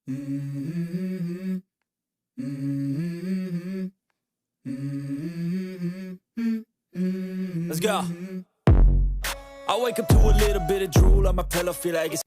음, 음, Let's go. I wake up to a little bit of drool on my pillow, feel like it's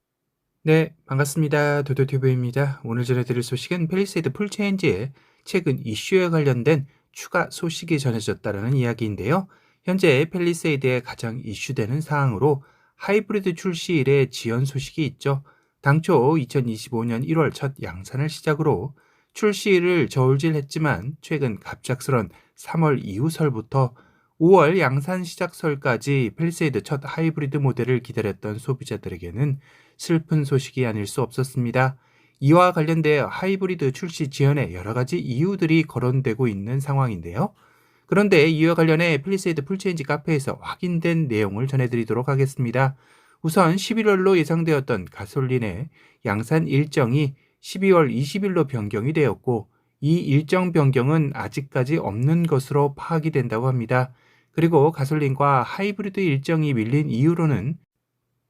네, 반갑습니다. 도도튜브입니다. 오늘 전해드릴 소식은 펠리세이드 풀체인지의 최근 이슈에 관련된 추가 소식이 전해졌다는 이야기인데요. 현재 펠리세이드의 가장 이슈되는 사항으로 하이브리드 출시일의 지연 소식이 있죠. 당초 2025년 1월 첫 양산을 시작으로 출시일을 저울질했지만 최근 갑작스런 3월 이후설부터 5월 양산 시작설까지 펠리세이드 첫 하이브리드 모델을 기다렸던 소비자들에게는 슬픈 소식이 아닐 수 없었습니다. 이와 관련되어 하이브리드 출시 지연에 여러 가지 이유들이 거론되고 있는 상황인데요. 그런데 이와 관련해 펠리세이드 풀체인지 카페에서 확인된 내용을 전해드리도록 하겠습니다. 우선 11월로 예상되었던 가솔린의 양산 일정이 12월 20일로 변경이 되었고 이 일정 변경은 아직까지 없는 것으로 파악이 된다고 합니다. 그리고 가솔린과 하이브리드 일정이 밀린 이유로는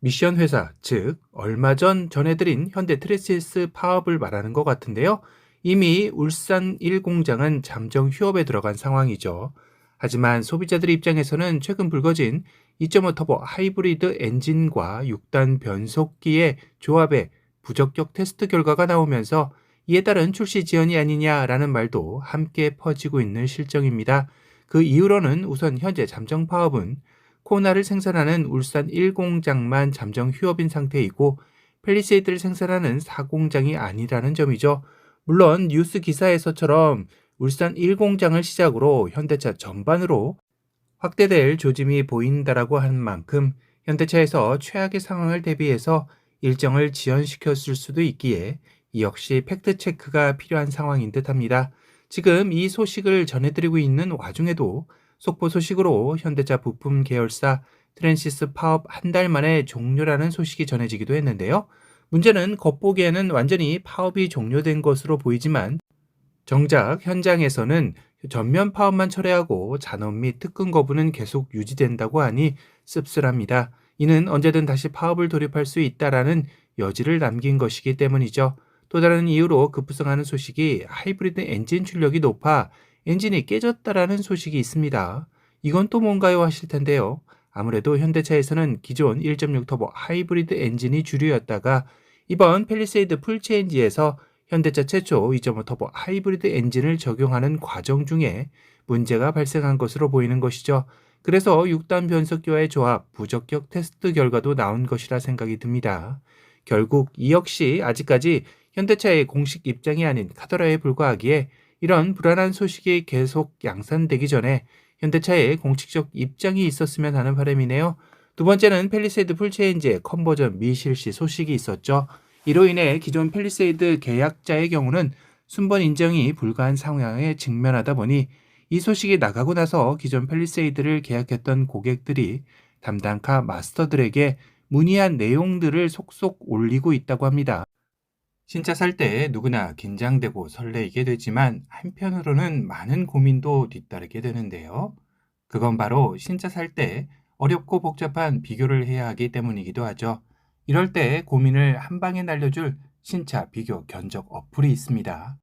미션 회사, 즉 얼마 전 전해드린 현대 트레시스 파업을 말하는 것 같은데요. 이미 울산 1공장은 잠정 휴업에 들어간 상황이죠. 하지만 소비자들 입장에서는 최근 불거진 2.5 터보 하이브리드 엔진과 6단 변속기의 조합에 부적격 테스트 결과가 나오면서 이에 따른 출시 지연이 아니냐라는 말도 함께 퍼지고 있는 실정입니다. 그 이유로는 우선 현재 잠정 파업은 코나를 생산하는 울산 1공장만 잠정 휴업인 상태이고 펠리세이드를 생산하는 4공장이 아니라는 점이죠. 물론 뉴스 기사에서처럼 울산 1공장을 시작으로 현대차 전반으로 확대될 조짐이 보인다라고 한 만큼 현대차에서 최악의 상황을 대비해서 일정을 지연시켰을 수도 있기에 이 역시 팩트체크가 필요한 상황인 듯합니다. 지금 이 소식을 전해드리고 있는 와중에도 속보 소식으로 현대차 부품 계열사 트랜시스 파업 한 달 만에 종료라는 소식이 전해지기도 했는데요. 문제는 겉보기에는 완전히 파업이 종료된 것으로 보이지만 정작 현장에서는 전면 파업만 철회하고 잔업 및 특근 거부는 계속 유지된다고 하니 씁쓸합니다. 이는 언제든 다시 파업을 돌입할 수 있다라는 여지를 남긴 것이기 때문이죠. 또 다른 이유로 급부상하는 소식이 하이브리드 엔진 출력이 높아 엔진이 깨졌다라는 소식이 있습니다. 이건 또 뭔가요 하실 텐데요. 아무래도 현대차에서는 기존 1.6 터보 하이브리드 엔진이 주류였다가 이번 펠리세이드 풀체인지에서 현대차 최초 2.5 터보 하이브리드 엔진을 적용하는 과정 중에 문제가 발생한 것으로 보이는 것이죠. 그래서 6단 변속기와의 조합, 부적격 테스트 결과도 나온 것이라 생각이 듭니다. 결국 이 역시 아직까지 현대차의 공식 입장이 아닌 카더라에 불과하기에 이런 불안한 소식이 계속 양산되기 전에 현대차의 공식적 입장이 있었으면 하는 바람이네요. 두 번째는 펠리세이드 풀체인지의 컨버전 미실시 소식이 있었죠. 이로 인해 기존 펠리세이드 계약자의 경우는 순번 인정이 불가한 상황에 직면하다 보니 이 소식이 나가고 나서 기존 펠리세이드를 계약했던 고객들이 담당 카 마스터들에게 문의한 내용들을 속속 올리고 있다고 합니다. 신차 살 때 누구나 긴장되고 설레이게 되지만 한편으로는 많은 고민도 뒤따르게 되는데요. 그건 바로 신차 살 때 어렵고 복잡한 비교를 해야 하기 때문이기도 하죠. 이럴 때 고민을 한 방에 날려줄 신차 비교 견적 어플이 있습니다.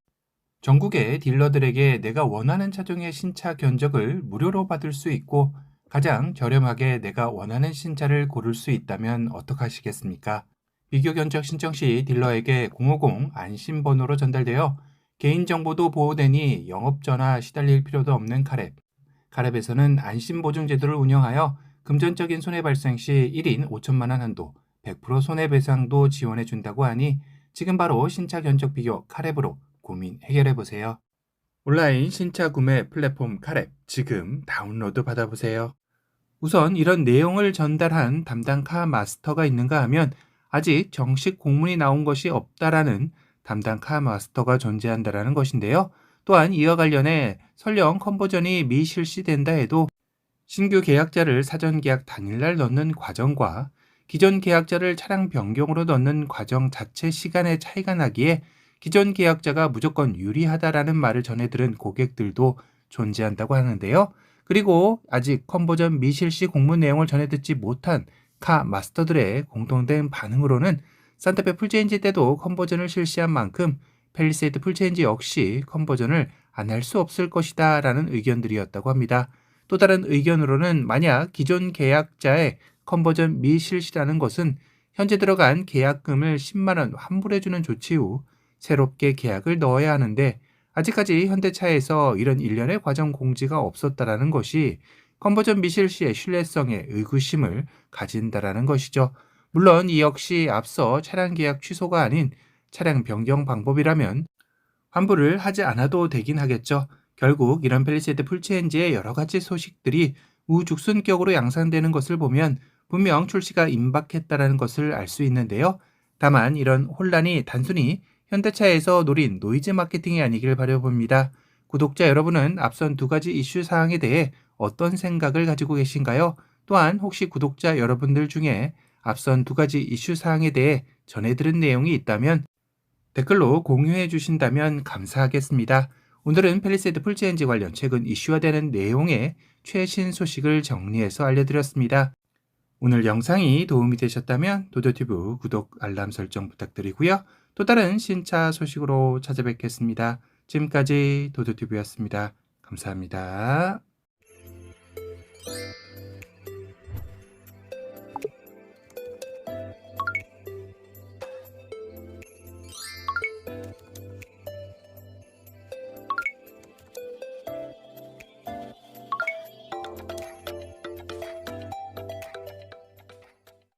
전국의 딜러들에게 내가 원하는 차종의 신차 견적을 무료로 받을 수 있고 가장 저렴하게 내가 원하는 신차를 고를 수 있다면 어떡하시겠습니까? 비교 견적 신청 시 딜러에게 050 안심번호로 전달되어 개인정보도 보호되니 영업전화 시달릴 필요도 없는 카랩. 카랩에서는 안심보증제도를 운영하여 금전적인 손해 발생 시 1인 5천만 원 한도, 100% 손해배상도 지원해 준다고 하니 지금 바로 신차 견적 비교 카랩으로 고민 해결해 보세요. 온라인 신차 구매 플랫폼 카랩 지금 다운로드 받아보세요. 우선 이런 내용을 전달한 담당 카 마스터가 있는가 하면 아직 정식 공문이 나온 것이 없다라는 담당 카 마스터가 존재한다라는 것인데요. 또한 이와 관련해 설령 컨버전이 미실시된다 해도 신규 계약자를 사전 계약 당일날 넣는 과정과 기존 계약자를 차량 변경으로 넣는 과정 자체 시간의 차이가 나기에 기존 계약자가 무조건 유리하다라는 말을 전해들은 고객들도 존재한다고 하는데요. 그리고 아직 컨버전 미실시 공문 내용을 전해 듣지 못한 카 마스터들의 공통된 반응으로는 산타페 풀체인지 때도 컨버전을 실시한 만큼 팰리세이드 풀체인지 역시 컨버전을 안 할 수 없을 것이다 라는 의견들이었다고 합니다. 또 다른 의견으로는 만약 기존 계약자의 컨버전 미실시라는 것은 현재 들어간 계약금을 10만원 환불해주는 조치 후 새롭게 계약을 넣어야 하는데 아직까지 현대차에서 이런 일련의 과정 공지가 없었다라는 것이 컨버전 미실시의 신뢰성에 의구심을 가진다라는 것이죠. 물론 이 역시 앞서 차량 계약 취소가 아닌 차량 변경 방법이라면 환불을 하지 않아도 되긴 하겠죠. 결국 이런 팰리세이드 풀체인지의 여러 가지 소식들이 우죽순격으로 양산되는 것을 보면 분명 출시가 임박했다는 것을 알 수 있는데요. 다만 이런 혼란이 단순히 현대차에서 노린 노이즈 마케팅이 아니길 바라봅니다. 구독자 여러분은 앞선 두 가지 이슈 사항에 대해 어떤 생각을 가지고 계신가요? 또한 혹시 구독자 여러분들 중에 앞선 두 가지 이슈 사항에 대해 전해 들은 내용이 있다면 댓글로 공유해 주신다면 감사하겠습니다. 오늘은 팰리세이드 풀체인지 관련 최근 이슈화되는 내용의 최신 소식을 정리해서 알려드렸습니다. 오늘 영상이 도움이 되셨다면 도도튜브 구독, 알람 설정 부탁드리고요. 또 다른 신차 소식으로 찾아뵙겠습니다. 지금까지 도도튜브였습니다. 감사합니다.